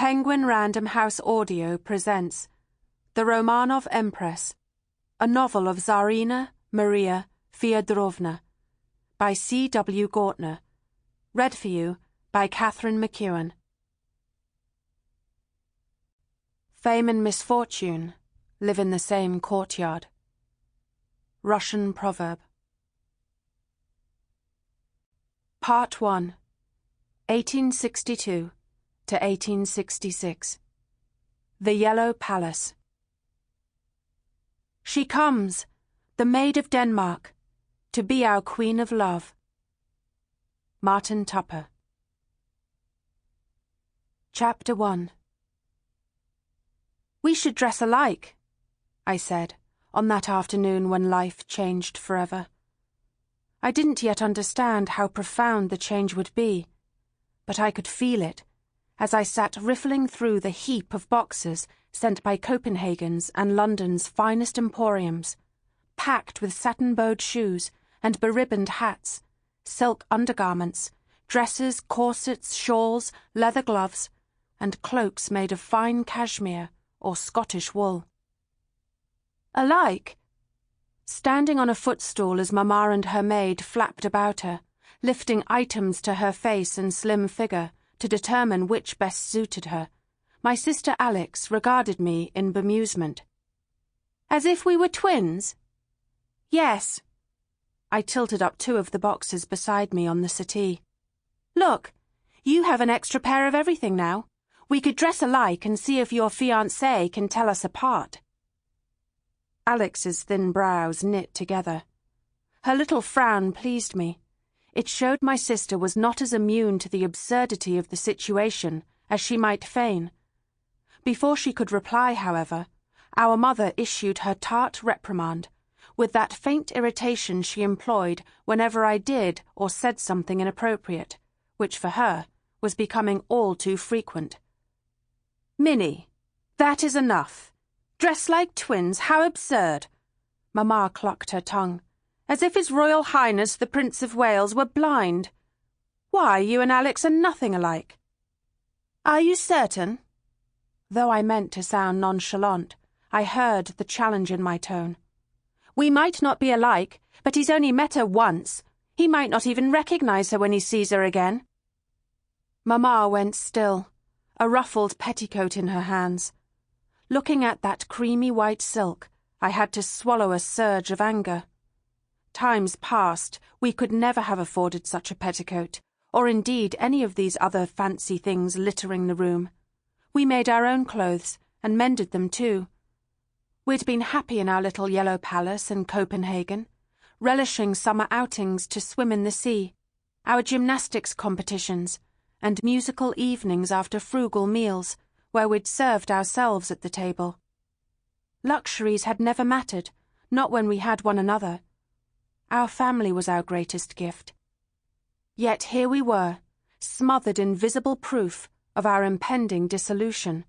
Penguin Random House Audio presents The Romanov Empress, a novel of Tsarina, Maria, Feodorovna, by C.W. Gortner, read for you by Katharine Mcewan. Fame and misfortune live in the same courtyard. Russian proverb. Part 1, 1862 to 1866. The Yellow Palace. She comes, the Maid of Denmark, to be our Queen of Love. Martin Tupper. Chapter 1. We should dress alike, I said, on that afternoon when life changed forever. I didn't yet understand how profound the change would be, but I could feel it as I sat riffling through the heap of boxes sent by Copenhagen's and London's finest emporiums, packed with satin-bowed shoes and beribboned hats, silk undergarments, dresses, corsets, shawls, leather gloves, and cloaks made of fine cashmere or Scottish wool. Alike? Standing on a footstool as Mamma and her maid flapped about her, lifting items to her face and slim figure to determine which best suited her, my sister Alix regarded me in bemusement. As if we were twins? Yes. I tilted up two of the boxes beside me on the settee. Look, you have an extra pair of everything now. We could dress alike and see if your fiancé can tell us apart. Alix's thin brows knit together. Her little frown pleased me. It showed my sister was not as immune to the absurdity of the situation as she might feign. Before she could reply, however, our mother issued her tart reprimand, with that faint irritation she employed whenever I did or said something inappropriate, which for her was becoming all too frequent. Minnie, that is enough. Dress like twins, how absurd! Mamma clucked her tongue, as if His Royal Highness the Prince of Wales were blind. Why, you and Alix are nothing alike. Are you certain? Though I meant to sound nonchalant, I heard the challenge in my tone. We might not be alike, but he's only met her once. He might not even recognize her when he sees her again. Mamma went still, a ruffled petticoat in her hands. Looking at that creamy white silk, I had to swallow a surge of anger. Times past, we could never have afforded such a petticoat, or indeed any of these other fancy things littering the room. We made our own clothes, and mended them too. We'd been happy in our little yellow palace in Copenhagen, relishing summer outings to swim in the sea, our gymnastics competitions, and musical evenings after frugal meals, where we'd served ourselves at the table. Luxuries had never mattered, not when we had one another. Our family was our greatest gift. Yet here we were, smothered in visible proof of our impending dissolution.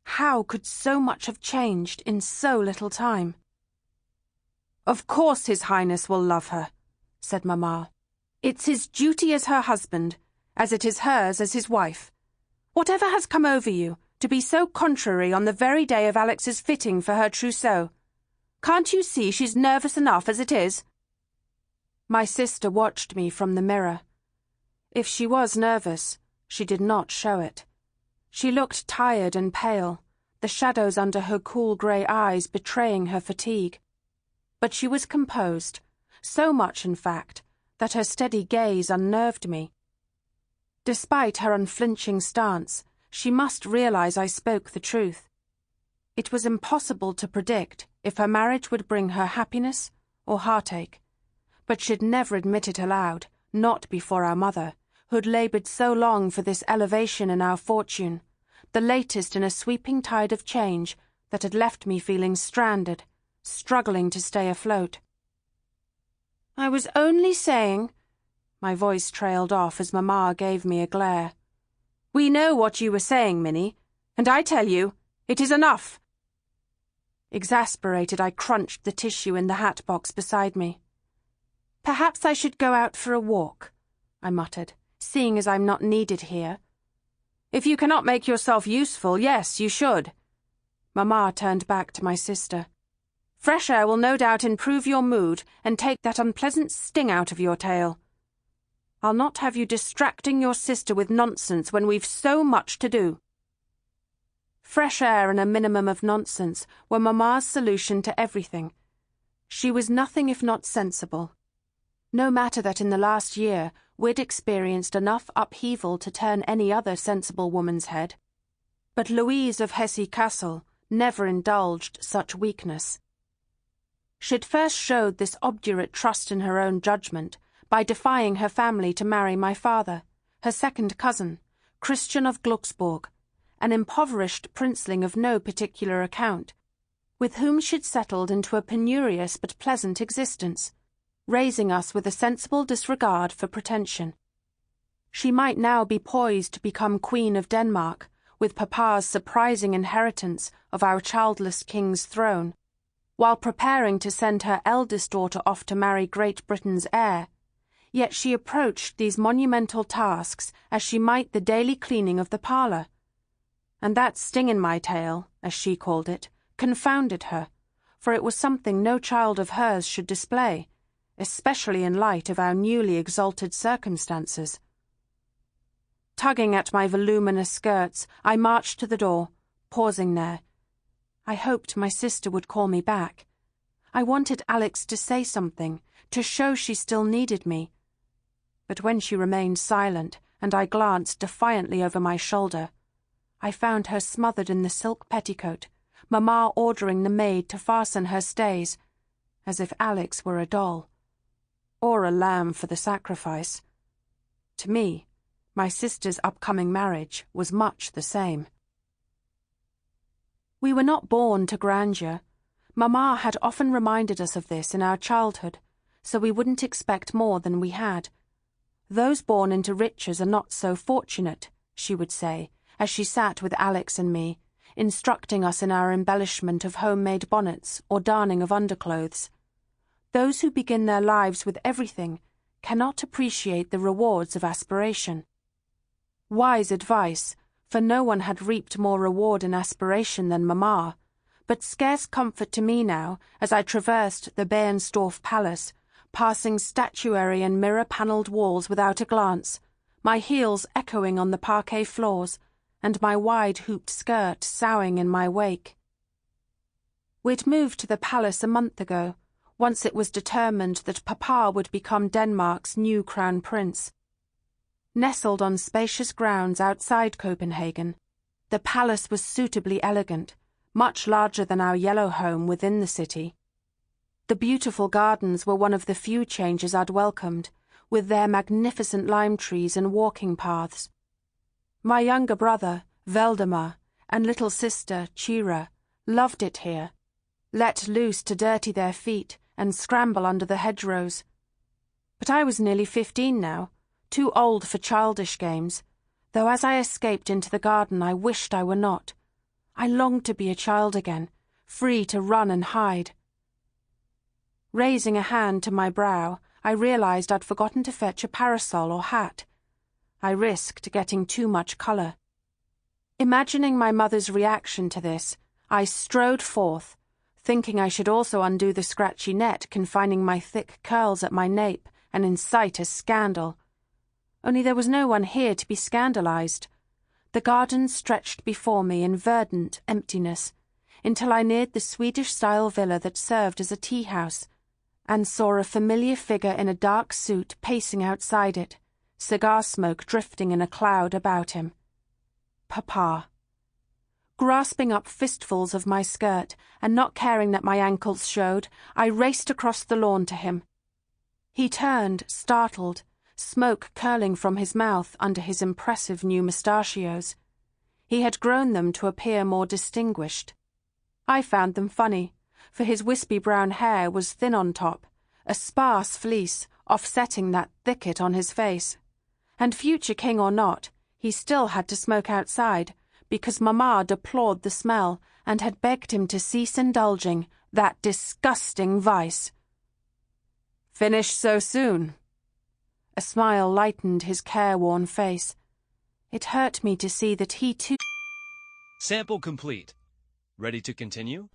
How could so much have changed in so little time? Of course His Highness will love her, said Mamma. It's his duty as her husband, as it is hers as his wife. Whatever has come over you, to be so contrary on the very day of Alix's fitting for her trousseau? Can't you see she's nervous enough as it is? My sister watched me from the mirror. If she was nervous, she did not show it. She looked tired and pale, the shadows under her cool grey eyes betraying her fatigue. But she was composed, so much, in fact, that her steady gaze unnerved me. Despite her unflinching stance, she must realize I spoke the truth. It was impossible to predict if her marriage would bring her happiness or heartache, but she'd never admit it aloud, not before our mother, who'd laboured so long for this elevation in our fortune, the latest in a sweeping tide of change that had left me feeling stranded, struggling to stay afloat. I was only saying... My voice trailed off as Mamma gave me a glare. We know what you were saying, Minnie, and I tell you, it is enough. Exasperated, I crunched the tissue in the hat box beside me. Perhaps I should go out for a walk, I muttered, seeing as I'm not needed here. If you cannot make yourself useful, yes, you should. Mamma turned back to my sister. Fresh air will no doubt improve your mood and take that unpleasant sting out of your tale. I'll not have you distracting your sister with nonsense when we've so much to do. Fresh air and a minimum of nonsense were Mamma's solution to everything. She was nothing if not sensible. No matter that in the last year we'd experienced enough upheaval to turn any other sensible woman's head. But Louise of Hesse Castle never indulged such weakness. She'd first showed this obdurate trust in her own judgment by defying her family to marry my father, her second cousin, Christian of Glucksburg, an impoverished princeling of no particular account, with whom she'd settled into a penurious but pleasant existence, raising us with a sensible disregard for pretension. She might now be poised to become Queen of Denmark, with Papa's surprising inheritance of our childless king's throne, while preparing to send her eldest daughter off to marry Great Britain's heir. Yet she approached these monumental tasks as she might the daily cleaning of the parlour. And that sting in my tail, as she called it, confounded her, for it was something no child of hers should display, especially in light of our newly exalted circumstances. Tugging at my voluminous skirts, I marched to the door, pausing there. I hoped my sister would call me back. I wanted Alix to say something, to show she still needed me. But when she remained silent, and I glanced defiantly over my shoulder, I found her smothered in the silk petticoat, Mamma ordering the maid to fasten her stays, as if Alix were a doll, or a lamb for the sacrifice. To me, my sister's upcoming marriage was much the same. We were not born to grandeur. Mamma had often reminded us of this in our childhood, so we wouldn't expect more than we had. Those born into riches are not so fortunate, she would say, as she sat with Alix and me, instructing us in our embellishment of homemade bonnets or darning of underclothes. Those who begin their lives with everything cannot appreciate the rewards of aspiration. Wise advice, for no one had reaped more reward in aspiration than Mamma, but scarce comfort to me now as I traversed the Behnsdorf Palace, passing statuary and mirror-panelled walls without a glance, my heels echoing on the parquet floors, and my wide-hooped skirt soughing in my wake. We'd moved to the palace a month ago, once it was determined that Papa would become Denmark's new crown prince. Nestled on spacious grounds outside Copenhagen, the palace was suitably elegant, much larger than our yellow home within the city. The beautiful gardens were one of the few changes I'd welcomed, with their magnificent lime trees and walking paths. My younger brother, Valdemar, and little sister, Chira, loved it here, let loose to dirty their feet and scramble under the hedgerows. But I was nearly 15 now, too old for childish games, though as I escaped into the garden I wished I were not. I longed to be a child again, free to run and hide. Raising a hand to my brow, I realized I'd forgotten to fetch a parasol or hat. I risked getting too much colour. Imagining my mother's reaction to this, I strode forth, thinking I should also undo the scratchy net confining my thick curls at my nape and incite a scandal. Only there was no one here to be scandalized. The garden stretched before me in verdant emptiness, until I neared the Swedish-style villa that served as a tea-house, and saw a familiar figure in a dark suit pacing outside it, cigar smoke drifting in a cloud about him. Papa. Grasping up fistfuls of my skirt, and not caring that my ankles showed, I raced across the lawn to him. He turned, startled, smoke curling from his mouth under his impressive new mustachios. He had grown them to appear more distinguished. I found them funny, for his wispy brown hair was thin on top, a sparse fleece offsetting that thicket on his face. And future king or not, he still had to smoke outside, because Mamma deplored the smell and had begged him to cease indulging that disgusting vice. "Finished so soon?" A smile lightened his careworn face. It hurt me to see that he too... Sample complete. Ready to continue?